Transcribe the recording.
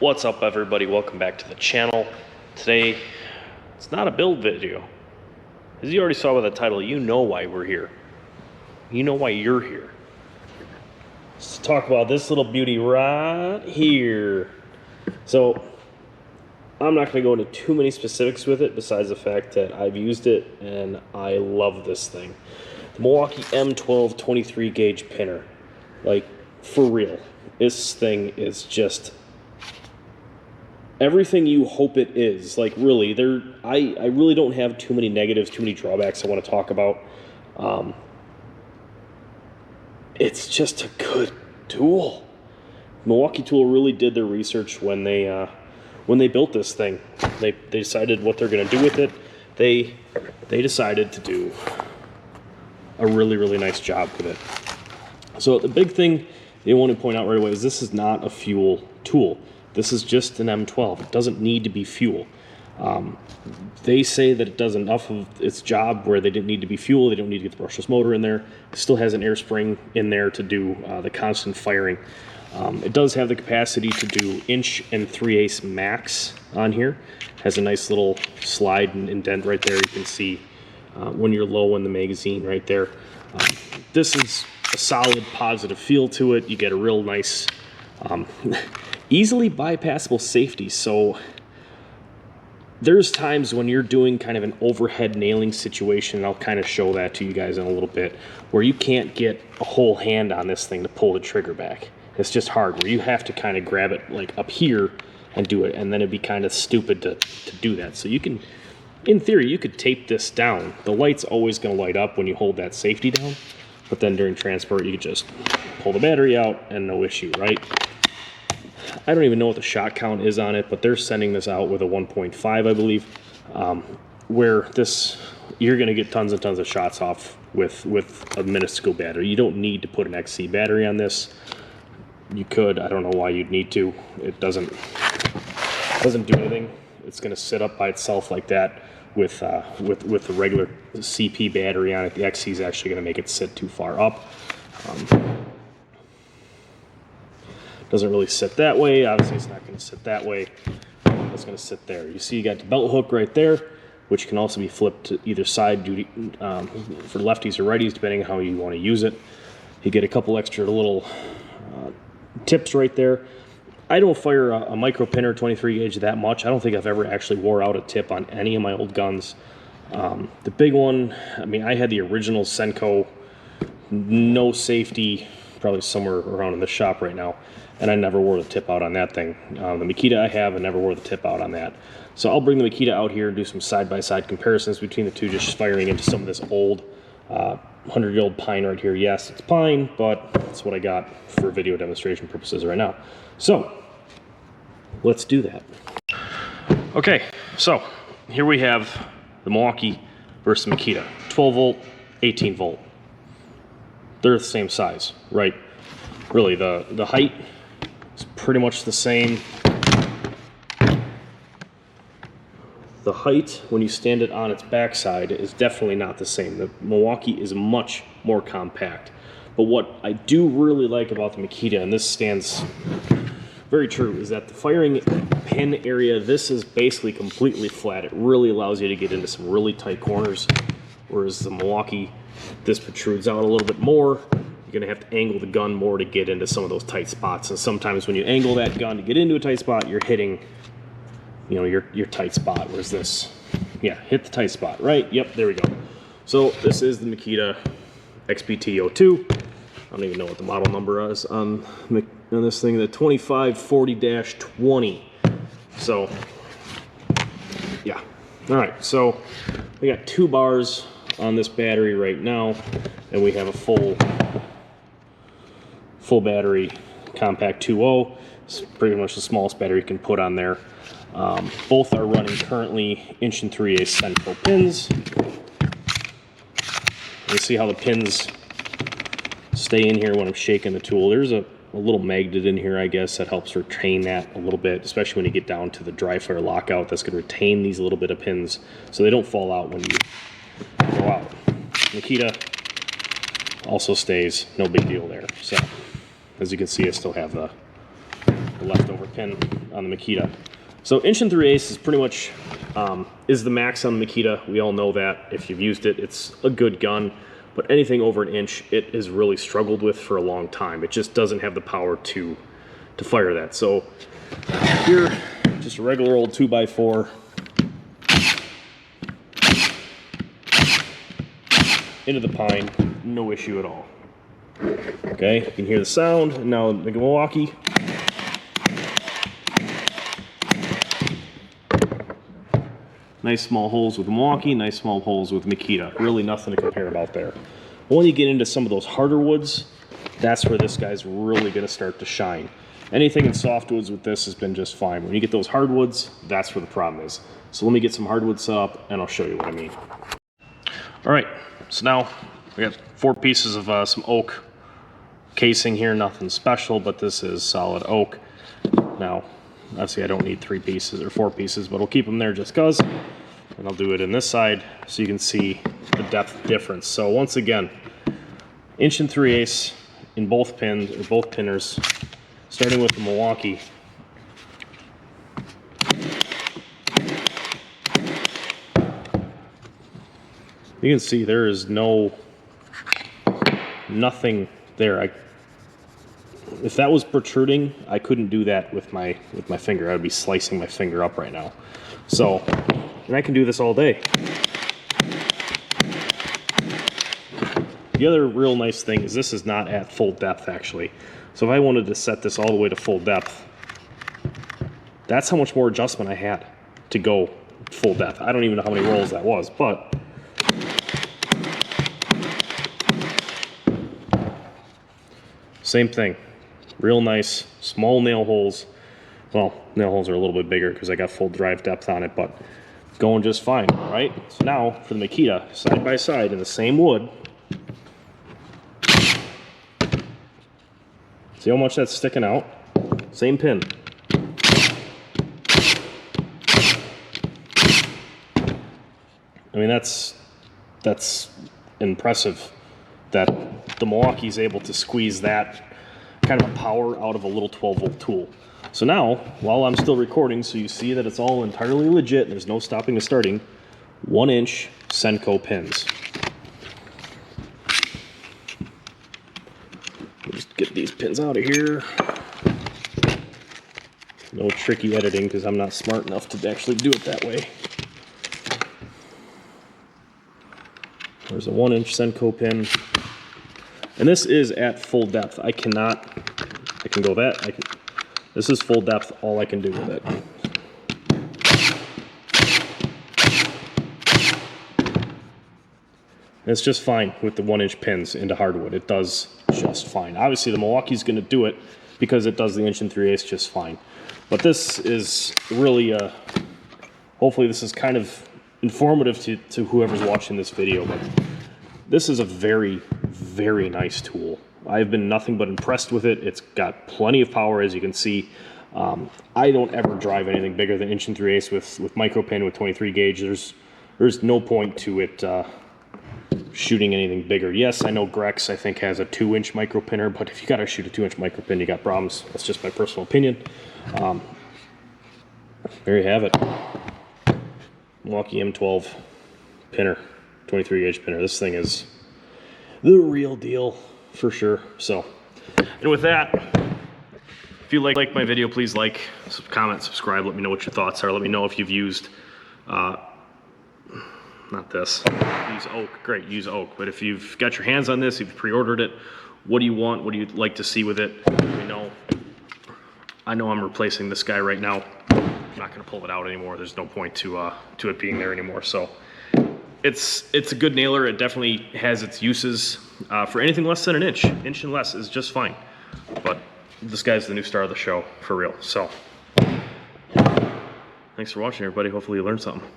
What's up, everybody? Welcome back to the channel. Today, it's not a build video. As you already saw by the title, you know why we're here. You know why you're here. Let's talk about this little beauty right here. So, I'm not going to go into too many specifics with it, besides the fact that I've used it and I love this thing. The Milwaukee M12 23 gauge pinner. Like, for real. This thing is just everything you hope it is. Like, really, I really don't have too many negatives, too many drawbacks I want to talk about. It's just a good tool. Milwaukee Tool really did their research when they built this thing. They decided what they're going to do with it. They decided to do a really nice job with it. So the big thing they want to point out right away is this is not a fuel tool. This is just an M12. It doesn't need to be fuel. They say that it does enough of its job where they didn't need to be fuel. They don't need to get the brushless motor in there. It still has an air spring in there to do the constant firing. It does have the capacity to do 1 3/8" max on here. Has a nice little slide and indent right there. You can see when you're low in the magazine right there. This is a solid positive feel to it. You get a real nice easily bypassable safety. So there's times when you're doing kind of an overhead nailing situation, and I'll kind of show that to you guys in a little bit, where you can't get a whole hand on this thing to pull the trigger back. It's just hard, where you have to kind of grab it like up here and do it, and then it'd be kind of stupid to do that. So you can, in theory, you could tape this down. The light's always going to light up when you hold that safety down, but then during transport you could just pull the battery out and no issue, right? I don't even know what the shot count is on it, but they're sending this out with a 1.5, I believe, where this, you're going to get tons and tons of shots off with a minuscule battery. You don't need to put an XC battery on this. You could. I don't know why you'd need to. It doesn't do anything. It's going to sit up by itself like that with the regular CP battery on it. The XC is actually going to make it sit too far up. Doesn't really sit that way. Obviously, it's not going to sit that way. It's going to sit there. You see, you got the belt hook right there, which can also be flipped to either side, for lefties or righties, depending on how you want to use it. You get a couple extra little tips right there. I don't fire a micro pinner 23 gauge that much. I don't think I've ever actually wore out a tip on any of my old guns. The big one, I mean, I had the original Senko, no safety, probably somewhere around in the shop right now, and I never wore the tip out on that thing. The Makita I have, I never wore the tip out on that. So I'll bring the Makita out here and do some side-by-side comparisons between the two, just firing into some of this old 100-year-old pine right here. Yes, it's pine, but that's what I got for video demonstration purposes right now. So let's do that. Okay, so here we have the Milwaukee versus Makita. 12 volt, 18 volt. They're the same size, right? Really, the height is pretty much the same. The height, when you stand it on its backside, is definitely not the same. The Milwaukee is much more compact. But what I do really like about the Makita, and this stands very true, is that the firing pin area, this is basically completely flat. It really allows you to get into some really tight corners, whereas the Milwaukee, this protrudes out a little bit more. You're going to have to angle the gun more to get into some of those tight spots. And sometimes when you angle that gun to get into a tight spot, you're hitting, you know, your tight spot. Whereas this, yeah, hit the tight spot, right? Yep, there we go. So this is the Makita XPT02. I don't even know what the model number is on this thing, the 2540-20. So, yeah. All right, so we got 2 bars on this battery right now, and we have a full battery compact 2.0. It's pretty much the smallest battery you can put on there. Both are running currently 1 3/8" Senko pins. You see how the pins stay in here when I'm shaking the tool. There's a little magnet in here, I guess, that helps retain that a little bit, especially when you get down to the dry fire lockout. That's going to retain these little bit of pins so they don't fall out when you go out. Makita also stays, no big deal there. So as you can see, I still have the the leftover pin on the Makita. So 1 3/8 is pretty much is the max on the Makita. We all know that. If you've used it, it's a good gun. But anything over 1 inch, it has really struggled with for a long time. It just doesn't have the power to fire that. So here, just a regular old 2x4. Into the pine, no issue at all. Okay, you can hear the sound. And now the Milwaukee. Nice small holes with Milwaukee, nice small holes with Makita. Really nothing to compare about there. But when you get into some of those harder woods, that's where this guy's really going to start to shine. Anything in softwoods with this has been just fine. When you get those hardwoods, that's where the problem is. So let me get some hardwood set up and I'll show you what I mean. All right, so now we got 4 pieces of some oak casing here. Nothing special, but this is solid oak. Now, obviously I don't need 3 pieces or 4 pieces, but we'll keep them there just cause. And I'll do it in this side so you can see the depth difference. So once again, 1 3/8 in both pins, or both pinners, starting with the Milwaukee. You can see there is nothing there. If that was protruding, I couldn't do that with my finger. I'd be slicing my finger up right now. So, and I can do this all day. The other real nice thing is this is not at full depth actually. So if I wanted to set this all the way to full depth, that's how much more adjustment I had to go full depth. I don't even know how many rolls that was, but same thing. Real nice, small nail holes. Well, nail holes are a little bit bigger because I got full drive depth on it, but going just fine, right? So now for the Makita, side by side in the same wood. See how much that's sticking out? Same pin. I mean, that's impressive that the Milwaukee is able to squeeze that kind of a power out of a little 12-volt tool. So now, while I'm still recording, so you see that it's all entirely legit, there's no stopping and starting, 1 inch Senko pins. We'll just get these pins out of here. No tricky editing because I'm not smart enough to actually do it that way. There's a 1 inch Senko pin. And this is at full depth. I can go that. This is full depth, all I can do with it. And it's just fine with the 1 inch pins into hardwood. It does just fine. Obviously the Milwaukee's gonna do it because it does the 1 3/8 just fine. But this is really, hopefully this is kind of informative to whoever's watching this video. But this is a very, very nice tool. I've been nothing but impressed with it. It's got plenty of power, as you can see. I don't ever drive anything bigger than 1 3/8 with micro pin with 23 gauge. There's no point to it shooting anything bigger. Yes, I know Grex I think has a 2 inch micro pinner, but if you gotta shoot a 2 inch micro pin, you got problems. That's just my personal opinion. There you have it. Milwaukee M12 pinner, 23 gauge pinner. This thing is the real deal for sure. So, and with that, if you like my video, please like, comment, subscribe. Let me know what your thoughts are. Let me know if you've used, not this, use oak. Great, use oak. But if you've got your hands on this, if you've pre-ordered it, what do you want? What do you like to see with it? Let me know. I know I'm replacing this guy right now. I'm not going to pull it out anymore. There's no point to it being there anymore. So it's a good nailer. It definitely has its uses. For anything less than an inch and less is just fine. But this guy's the new star of the show, for real. So thanks for watching, everybody. Hopefully you learned something.